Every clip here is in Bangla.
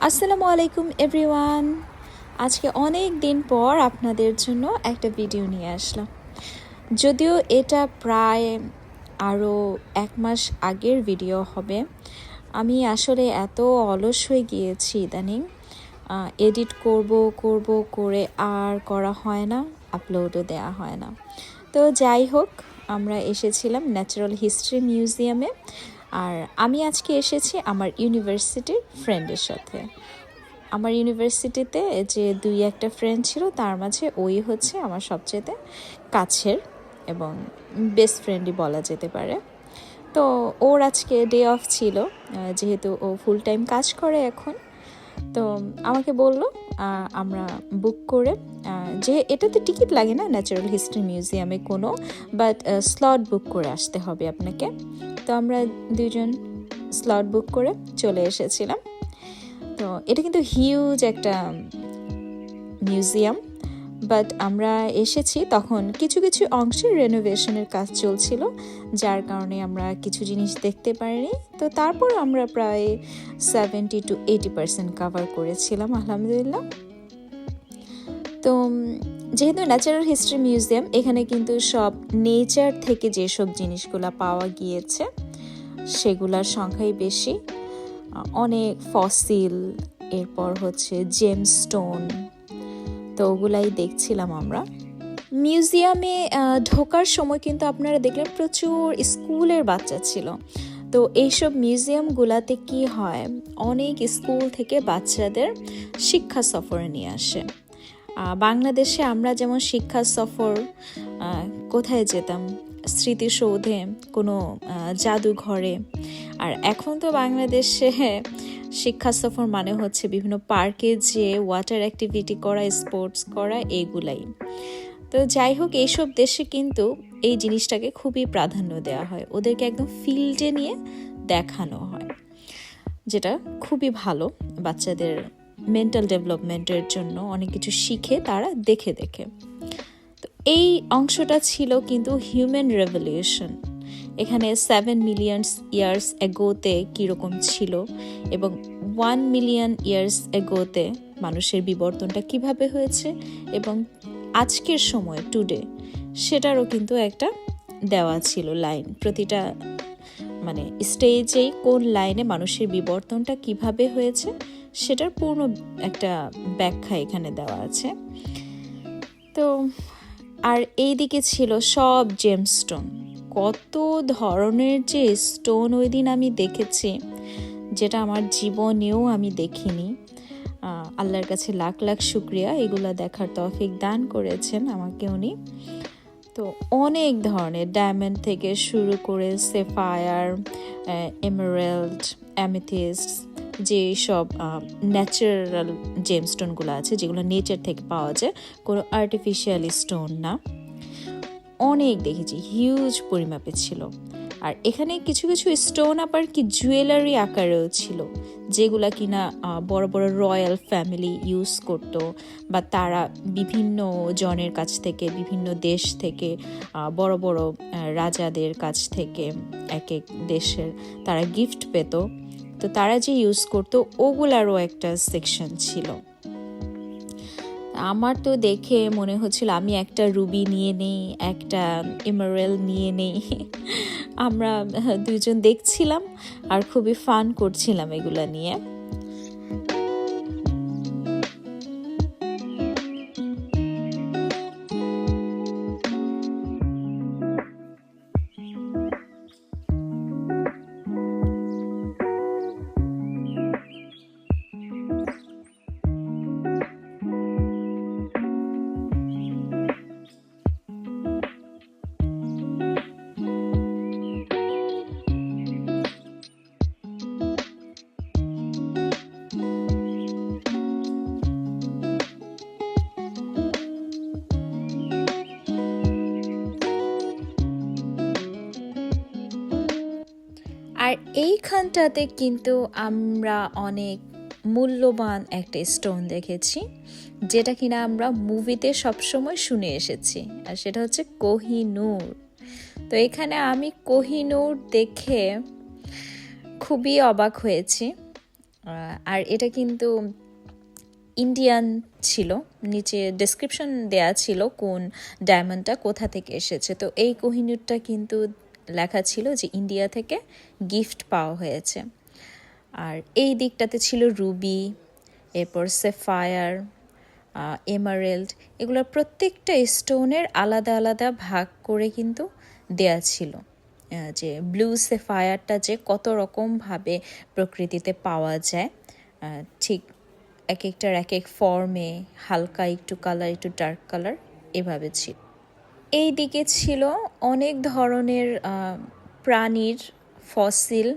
আসসালামু আলাইকুম এভরিওয়ান। আজকে অনেক দিন পর আপনাদের জন্য একটা ভিডিও নিয়ে আসলাম। যদিও এটা প্রায় আরও 1 মাস আগের ভিডিও হবে। আমি আসলে এত অলস হয়ে গিয়েছি ইদানিং, এডিট করব করে আর করা হয় না, আপলোডও দেওয়া হয় না। তো যাই হোক, আমরা এসেছিলাম ন্যাচারাল হিস্ট্রি মিউজিয়ামে। আর আমি আজকে এসেছি আমার ইউনিভার্সিটির ফ্রেন্ডের সাথে। আমার ইউনিভার্সিটিতে যে 2-1টা ফ্রেন্ড ছিল, তার মাঝে ওই হচ্ছে আমার সবচেয়ে কাছের এবং বেস্ট ফ্রেন্ডই বলা যেতে পারে। তো ওর আজকে ডে অফ ছিল, যেহেতু ও ফুল টাইম কাজ করে এখন। তো আমাকে বলল আমরা বুক করে, যে এটাতে টিকিট লাগে না ন্যাচারাল হিস্ট্রি মিউজিয়ামে কোনো, বাট স্লট বুক করে আসতে হবে আপনাকে। তো আমরা দুজন স্লট বুক করে চলে এসেছিলাম। তো এটা কিন্তু হিউজ একটা মিউজিয়াম, বাট আমরা এসেছি তখন কিছু কিছু অংশে রেনোভেশনের কাজ চলছিল, যার কারণে আমরা কিছু জিনিস দেখতে পারিনি। তো তারপর আমরা প্রায় 70-80% কাভার করেছিলাম আলহামদুলিল্লাহ। তো যেহেতু ন্যাচারাল হিস্ট্রি মিউজিয়াম, এখানে কিন্তু সব নেচার থেকে যেসব জিনিসগুলো পাওয়া গিয়েছে সেগুলোর সংখ্যাই বেশি। অনেক ফসিল, এরপর হচ্ছে জেমস্টোন, তো ওগুলাই দেখছিলাম আমরা। মিউজিয়ামে ঢোকার সময় কিন্তু আপনারা দেখলেন প্রচুর স্কুলের বাচ্চা ছিল। তো এইসব মিউজিয়ামগুলোতে কি হয়, অনেক স্কুল থেকে বাচ্চাদের শিক্ষা সফরে নিয়ে আসে। বাংলাদেশে আমরা যেমন শিক্ষা সফর কোথায় যেতাম, স্মৃতিসৌধে, কোনো জাদুঘরে। আর এখন তো বাংলাদেশে শিক্ষা সফর মানে হচ্ছে বিভিন্ন পার্কে যে ওয়াটার অ্যাক্টিভিটি করা, স্পোর্টস করা, এইগুলাই। তো যাই হোক, এইসব দেশে কিন্তু এই জিনিসটাকে খুবই প্রাধান্য দেওয়া হয়, ওদেরকে একদম ফিল্ডে নিয়ে দেখানো হয়, যেটা খুবই ভালো। বাচ্চাদের মেন্টাল ডেভেলপমেন্টের জন্য অনেক কিছু শিখে তারা দেখে দেখে। তো এই অংশটা ছিল কিন্তু হিউম্যান রেভলিউশন। এখানে 7 মিলিয়ন ইয়ার্স এগোতে কীরকম ছিল এবং 1 মিলিয়ন ইয়ার্স এগোতে মানুষের বিবর্তনটা কিভাবে হয়েছে এবং আজকের সময় টুডে, সেটারও কিন্তু একটা দেওয়া ছিল লাইন। প্রতিটা মানে স্টেজেই কোন লাইনে মানুষের বিবর্তনটা কিভাবে হয়েছে সেটার পূর্ণ একটা ব্যাখ্যা এখানে দেওয়া আছে। তো আর এইদিকে ছিল সব জেমস্টোন, কত ধরনের যে স্টোন ওই দিন আমি দেখেছি, যেটা আমার জীবনেও আমি দেখিনি। আল্লাহর কাছে লাখ লাখ শুক্রিয়া, এগুলো দেখার তৌফিক দান করেছেন আমাকে উনি। তো অনেক ধরনের ডায়মন্ড থেকে শুরু করে সেফায়ার, এমারেল্ড, অ্যামেথিস্ট, যে সব ন্যাচারাল জেমস্টোনগুলো আছে, যেগুলো নেচার থেকে পাওয়া যায়, কোনো আর্টিফিশিয়াল স্টোন না, অনেক দেখেছি, হিউজ পরিমাপে ছিল। আর এখানে কিছু কিছু স্টোন আবার কি জুয়েলারি আকারেও ছিল, যেগুলা কিনা বড় বড় রয়্যাল ফ্যামিলি ইউজ করত, বা তারা বিভিন্ন জনের কাছ থেকে, বিভিন্ন দেশ থেকে, বড় বড় রাজাদের কাছ থেকে, এক এক দেশের তারা গিফট পেত, তো তারা যে ইউজ করত ওগুলারও একটা সেকশন ছিল। আমার তো দেখে মনে হচ্ছিল আমি একটা রুবি নিয়ে নেই, একটা এমারেল্ড নিয়ে নেই। আমরা দুজন দেখছিলাম আর খুবই ফান করছিলাম এগুলা নিয়ে। আর এইখানটাতে কিন্তু আমরা অনেক মূল্যবান একটা স্টোন দেখেছি, যেটা কিনা আমরা মুভিতে সবসময় শুনে এসেছি, আর সেটা হচ্ছে কোহিনূর। তো এখানে আমি কোহিনূর দেখে খুবই অবাক হয়েছি। আর এটা কিন্তু ইন্ডিয়ান ছিল, নিচে ডেসক্রিপশন দেয়া ছিল কোন ডায়মন্ডটা কোথা থেকে এসেছে। তো এই কোহিনূরটা কিন্তু লেখা ছিল যে ইন্ডিয়া থেকে গিফট পাওয়া হয়েছে। আর এই দিকটাতে ছিল রুবি, এরপর সেফায়ার, এমারেল্ড, এগুলোর প্রত্যেকটা স্টোনের আলাদা আলাদা ভাগ করে কিন্তু দেয়া ছিল, যে ব্লু সেফায়ারটা যে কত রকমভাবে প্রকৃতিতে পাওয়া যায়, ঠিক এক একটার এক এক ফর্মে, হালকা একটু কালার একটু ডার্ক কালার এভাবে ছিল। এই দিকে ছিল অনেক ধরনের প্রাণীর fossil.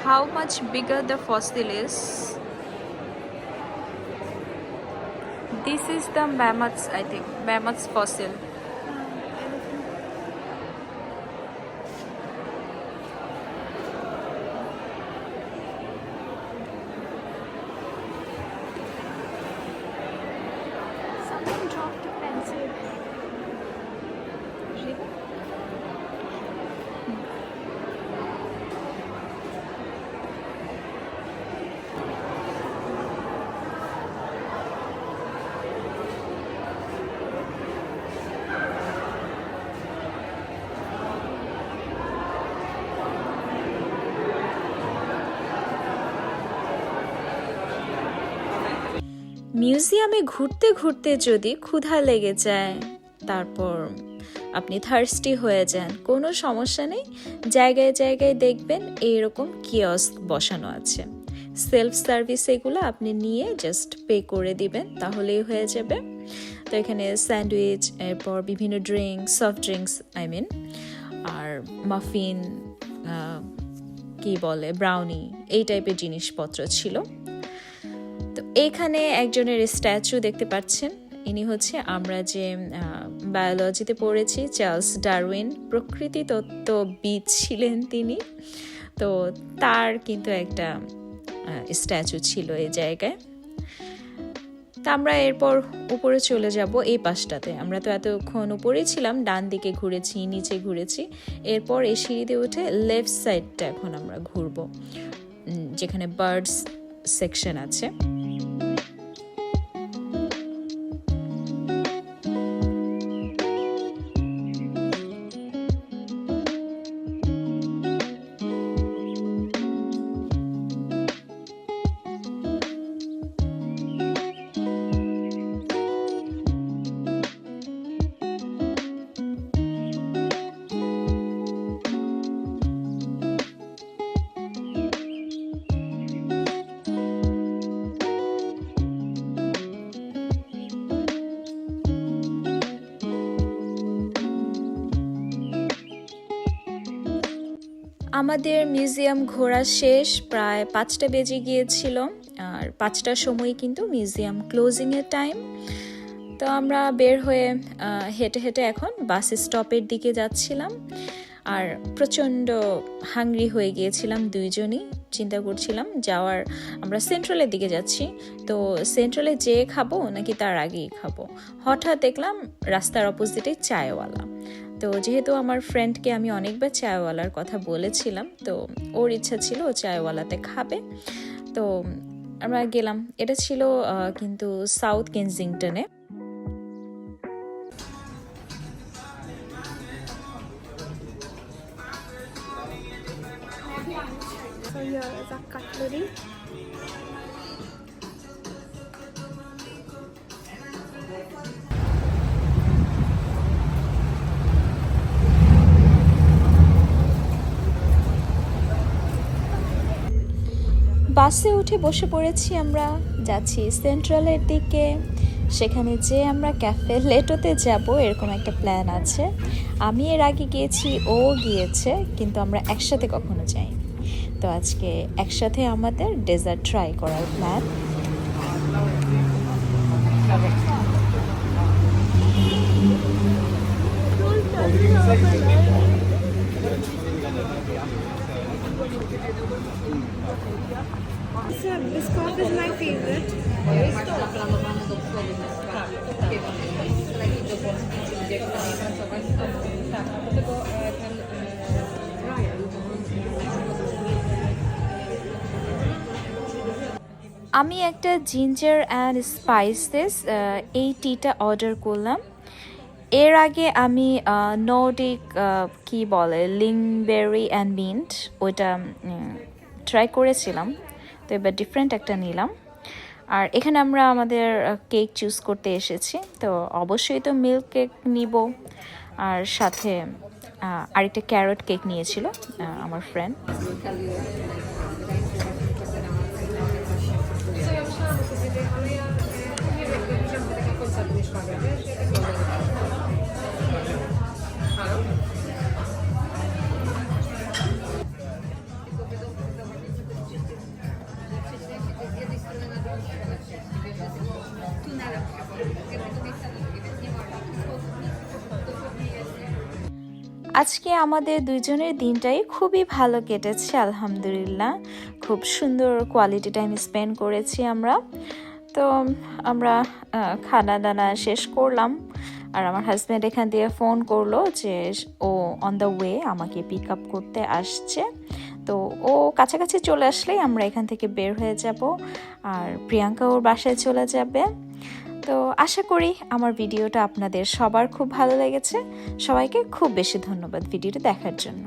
How much bigger the fossil is? This is the mammoths, I think, mammoths fossil. Someone dropped a pencil. মিউজিয়ামে ঘুরতে ঘুরতে যদি ক্ষুধা লেগে যায়, তারপর আপনি থার্স্টি হয়ে যান, কোনো সমস্যা নেই, জায়গায় জায়গায় দেখবেন এইরকম কিয়স্ক বসানো আছে, সেলফ সার্ভিস, এগুলো আপনি নিয়ে জাস্ট পে করে দিবেন তাহলেই হয়ে যাবে। তো এখানে স্যান্ডউইচ, এরপর বিভিন্ন drinks, soft drinks I mean, আর মাফিন, কি বলে ব্রাউনি, এই টাইপের জিনিসপত্র ছিল। তো এখানে একজনের স্ট্যাচু দেখতে পাচ্ছেন, ইনি হচ্ছে আমরা যে বায়োলজিতে পড়েছি চার্লস ডারউইন, প্রকৃতি তত্ত্ববিদ ছিলেন তিনি, তো তার কিন্তু একটা স্ট্যাচু ছিল এই জায়গায়। তা আমরা এরপর উপরে চলে যাব এই পাশটাতে, আমরা তো এতক্ষণ উপরেই ছিলাম, ডান দিকে ঘুরেছি, নিচে ঘুরেছি, এরপর এই সিঁড়িতে উঠে লেফট সাইডটা এখন আমরা ঘুরবো, যেখানে বার্ডস সেকশন আছে। আমাদের মিউজিয়াম ঘোরা শেষ, প্রায় 5টা বেজে গিয়েছিল, আর 5টার সময় কিন্তু মিউজিয়াম ক্লোজিংয়ের টাইম। তো আমরা বের হয়ে হেঁটে হেঁটে এখন বাস স্টপের দিকে যাচ্ছিলাম, আর প্রচণ্ড হাংরি হয়ে গিয়েছিলাম দুইজনই, চিন্তা করছিলাম যাওয়ার, আমরা সেন্ট্রালের দিকে যাচ্ছি, তো সেন্ট্রালে যেয়ে খাবো নাকি তার আগেই খাবো। হঠাৎ দেখলাম রাস্তার অপোজিটে চায়ওয়ালা, তো যেহেতু আমার ফ্রেন্ডকে আমি অনেকবার চায়ওয়ালার কথা বলেছিলাম, তো ওর ইচ্ছা ছিল ও চায়ওয়ালাতে খাবে, তো আমরা গেলাম। এটা ছিল কিন্তু south কেনজিংটনে। So here is a cutlery. বাসে উঠে বসে পড়েছি আমরা, যাচ্ছি সেন্ট্রালের দিকে। সেখানে যে আমরা ক্যাফে লেটোতে যাব এরকম একটা প্ল্যান আছে। আমি এর আগে গিয়েছি, ও গিয়েছে, কিন্তু আমরা একসাথে কখনো যাইনি। তো আজকে একসাথে আমাদের ডেজার্ট ট্রাই করার plan. Biscoff is my favorite. আমি একটা জিঞ্জার অ্যান্ড স্পাইসেস এই টিটা অর্ডার করলাম। এর আগে আমি নর্ডিক কি বলে লিংবেরি অ্যান্ড মিন্ট ওইটা ট্রাই করেছিলাম, তো এবার ডিফারেন্ট একটা নিলাম। আর এখানে আমরা আমাদের কেক চুজ করতে এসেছি, তো অবশ্যই তো মিল্ক কেক নিব। আর সাথে আরেকটা ক্যারট কেক নিয়েছিল আমার ফ্রেন্ড। আজকে আমাদের দুইজনের দিনটাই খুবই ভালো কেটেছে আলহামদুলিল্লাহ। খুব সুন্দর কোয়ালিটি টাইম স্পেন্ড করেছি আমরা। তো আমরা খানা দানা শেষ করলাম, আর আমার হাজব্যান্ড এখান দিয়ে ফোন করলো যে ও অন দ্য ওয়ে আমাকে পিক আপ করতে আসছে। তো ও কাছাকাছি চলে আসলেই আমরা এখান থেকে বের হয়ে যাব, আর প্রিয়াঙ্কা ওর বাসায় চলে যাবে। তো আশা করি আমার ভিডিওটা আপনাদের সবার খুব ভালো লেগেছে। সবাইকে খুব বেশি ধন্যবাদ ভিডিওটা দেখার জন্য।